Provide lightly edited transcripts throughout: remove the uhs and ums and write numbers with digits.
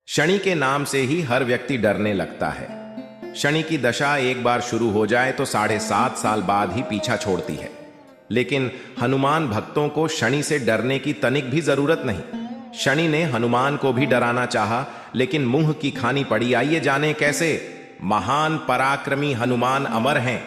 शनि के नाम से ही हर व्यक्ति डरने लगता है। शनि की दशा एक बार शुरू हो जाए तो 7.5 साल बाद ही पीछा छोड़ती है। लेकिन हनुमान भक्तों को शनि से डरने की तनिक भी जरूरत नहीं। शनि ने हनुमान को भी डराना चाहा, लेकिन मुंह की खानी पड़ी। आइए जाने कैसे। महान पराक्रमी हनुमान अमर हैं।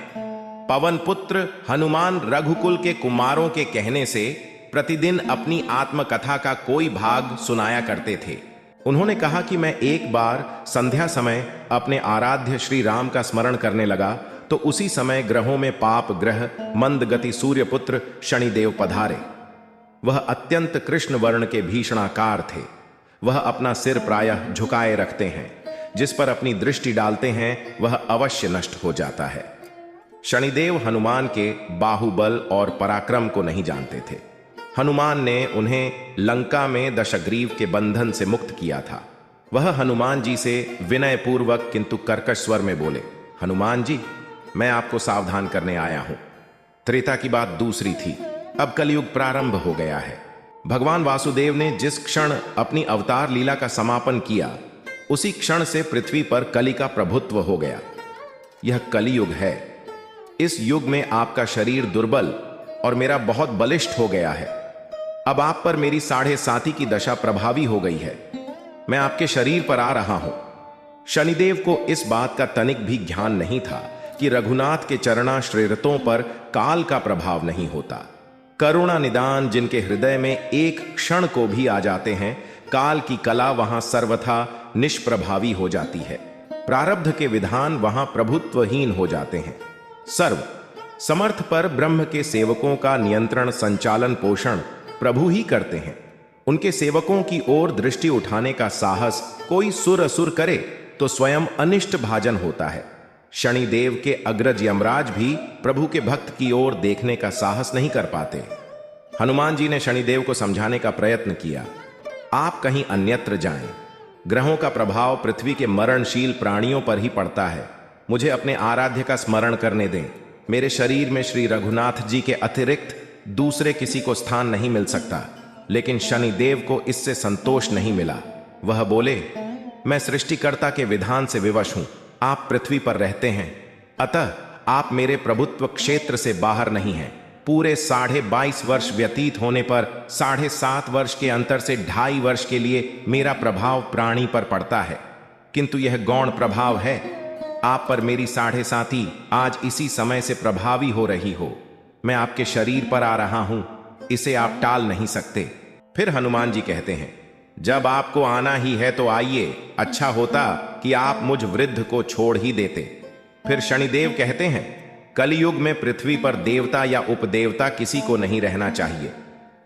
पवन पुत्र हनुमान रघुकुल के कुमारों के कहने से प्रतिदिन अपनी आत्मकथा का कोई भाग सुनाया करते थे। उन्होंने कहा कि मैं एक बार संध्या समय अपने आराध्य श्री राम का स्मरण करने लगा तो उसी समय ग्रहों में पाप ग्रह मंदगति सूर्यपुत्र शनिदेव पधारे। वह अत्यंत कृष्ण वर्ण के भीषणाकार थे। वह अपना सिर प्रायः झुकाए रखते हैं। जिस पर अपनी दृष्टि डालते हैं वह अवश्य नष्ट हो जाता है। शनिदेव हनुमान के बाहुबल और पराक्रम को नहीं जानते थे। हनुमान ने उन्हें लंका में दशग्रीव के बंधन से मुक्त किया था। वह हनुमान जी से विनयपूर्वक किंतु कर्कश स्वर में बोले, हनुमान जी, मैं आपको सावधान करने आया हूं। त्रेता की बात दूसरी थी, अब कलयुग प्रारंभ हो गया है। भगवान वासुदेव ने जिस क्षण अपनी अवतार लीला का समापन किया उसी क्षण से पृथ्वी पर कली का प्रभुत्व हो गया। यह कलियुग है। इस युग में आपका शरीर दुर्बल और मेरा बहुत बलिष्ठ हो गया है। अब आप पर मेरी 7.5 की दशा प्रभावी हो गई है। मैं आपके शरीर पर आ रहा हूं। शनिदेव को इस बात का तनिक भी ज्ञान नहीं था कि रघुनाथ के चरणाश्रेयतों पर काल का प्रभाव नहीं होता। करुणा निदान जिनके हृदय में एक क्षण को भी आ जाते हैं, काल की कला वहां सर्वथा निष्प्रभावी हो जाती है। प्रारब्ध के विधान वहां प्रभुत्वहीन हो जाते हैं। सर्व समर्थ पर ब्रह्म के सेवकों का नियंत्रण संचालन पोषण प्रभु ही करते हैं। उनके सेवकों की ओर दृष्टि उठाने का साहस कोई सुर असुर करे तो स्वयं अनिष्ट भाजन होता है। शनिदेव के अग्रज यमराज भी प्रभु के भक्त की ओर देखने का साहस नहीं कर पाते। हनुमान जी ने शनिदेव को समझाने का प्रयत्न किया, आप कहीं अन्यत्र जाएं। ग्रहों का प्रभाव पृथ्वी के मरणशील प्राणियों पर ही पड़ता है। मुझे अपने आराध्य का स्मरण करने दें। मेरे शरीर में श्री रघुनाथ जी के अतिरिक्त दूसरे किसी को स्थान नहीं मिल सकता। लेकिन शनिदेव को इससे संतोष नहीं मिला। वह बोले, मैं सृष्टिकर्ता के विधान से विवश हूं। आप पृथ्वी पर रहते हैं, अतः आप मेरे प्रभुत्व क्षेत्र से बाहर नहीं हैं। पूरे 22.5 वर्ष व्यतीत होने पर 7.5 वर्ष के अंतर से 2.5 वर्ष के लिए मेरा प्रभाव प्राणी पर पड़ता है, किंतु यह गौण प्रभाव है। आप पर मेरी 7.5 आज इसी समय से प्रभावी हो रही हो। मैं आपके शरीर पर आ रहा हूं, इसे आप टाल नहीं सकते। फिर हनुमान जी कहते हैं, जब आपको आना ही है तो आइए। अच्छा होता कि आप मुझ वृद्ध को छोड़ ही देते। फिर शनिदेव कहते हैं, कलयुग में पृथ्वी पर देवता या उपदेवता किसी को नहीं रहना चाहिए।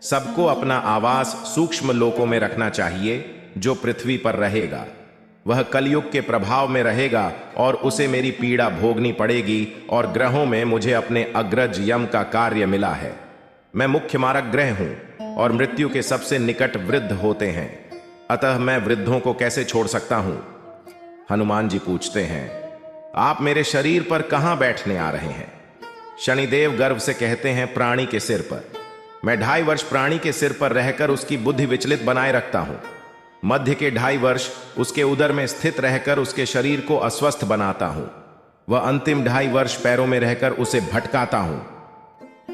सबको अपना आवास सूक्ष्म लोकों में रखना चाहिए। जो पृथ्वी पर रहेगा वह कलयुग के प्रभाव में रहेगा और उसे मेरी पीड़ा भोगनी पड़ेगी। और ग्रहों में मुझे अपने अग्रज यम का कार्य मिला है। मैं मुख्य मारक ग्रह हूं और मृत्यु के सबसे निकट वृद्ध होते हैं, अतः मैं वृद्धों को कैसे छोड़ सकता हूं। हनुमान जी पूछते हैं, आप मेरे शरीर पर कहां बैठने आ रहे हैं। शनिदेव गर्व से कहते हैं, प्राणी के सिर पर। मैं 2.5 वर्ष प्राणी के सिर पर रहकर उसकी बुद्धि विचलित बनाए रखता हूं। मध्य के 2.5 वर्ष उसके उदर में स्थित रहकर उसके शरीर को अस्वस्थ बनाता हूं। वह अंतिम 2.5 वर्ष पैरों में रहकर उसे भटकाता हूं।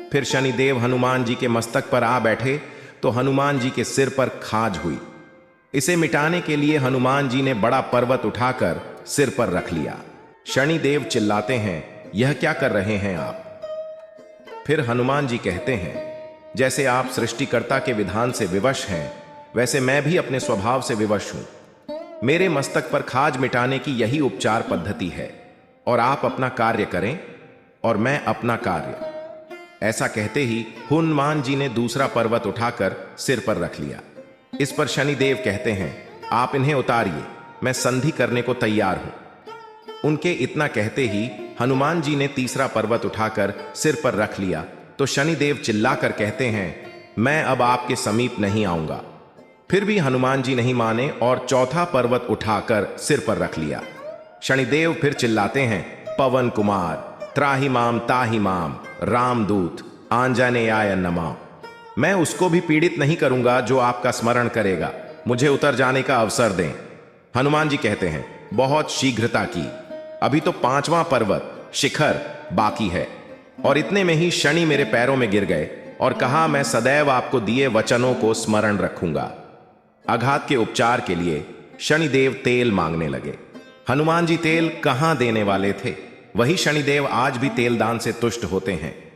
फिर शनिदेव हनुमान जी के मस्तक पर आ बैठे तो हनुमान जी के सिर पर खाज हुई। इसे मिटाने के लिए हनुमान जी ने बड़ा पर्वत उठाकर सिर पर रख लिया। शनिदेव चिल्लाते हैं, यह क्या कर रहे हैं आप। फिर हनुमान जी कहते हैं, जैसे आप सृष्टिकर्ता के विधान से विवश हैं, वैसे मैं भी अपने स्वभाव से विवश हूं। मेरे मस्तक पर खाज मिटाने की यही उपचार पद्धति है, और आप अपना कार्य करें और मैं अपना कार्य। ऐसा कहते ही हनुमान जी ने दूसरा पर्वत उठाकर सिर पर रख लिया। इस पर शनिदेव कहते हैं, आप इन्हें उतारिए, मैं संधि करने को तैयार हूं। उनके इतना कहते ही हनुमान जी ने तीसरा पर्वत उठाकर सिर पर रख लिया तो शनिदेव चिल्लाकर कहते हैं, मैं अब आपके समीप नहीं आऊंगा। फिर भी हनुमान जी नहीं माने और चौथा पर्वत उठाकर सिर पर रख लिया। शनिदेव फिर चिल्लाते हैं, पवन कुमार त्राहि माम ताहि माम रामदूत आंजनेयाय नमः। मैं उसको भी पीड़ित नहीं करूंगा जो आपका स्मरण करेगा। मुझे उतर जाने का अवसर दें। हनुमान जी कहते हैं, बहुत शीघ्रता की, अभी तो 5वां पर्वत शिखर बाकी है। और इतने में ही शनि मेरे पैरों में गिर गए और कहा, मैं सदैव आपको दिए वचनों को स्मरण रखूंगा। आघात के उपचार के लिए शनिदेव तेल मांगने लगे। हनुमान जी तेल कहां देने वाले थे? वही शनिदेव आज भी तेल दान से तुष्ट होते हैं।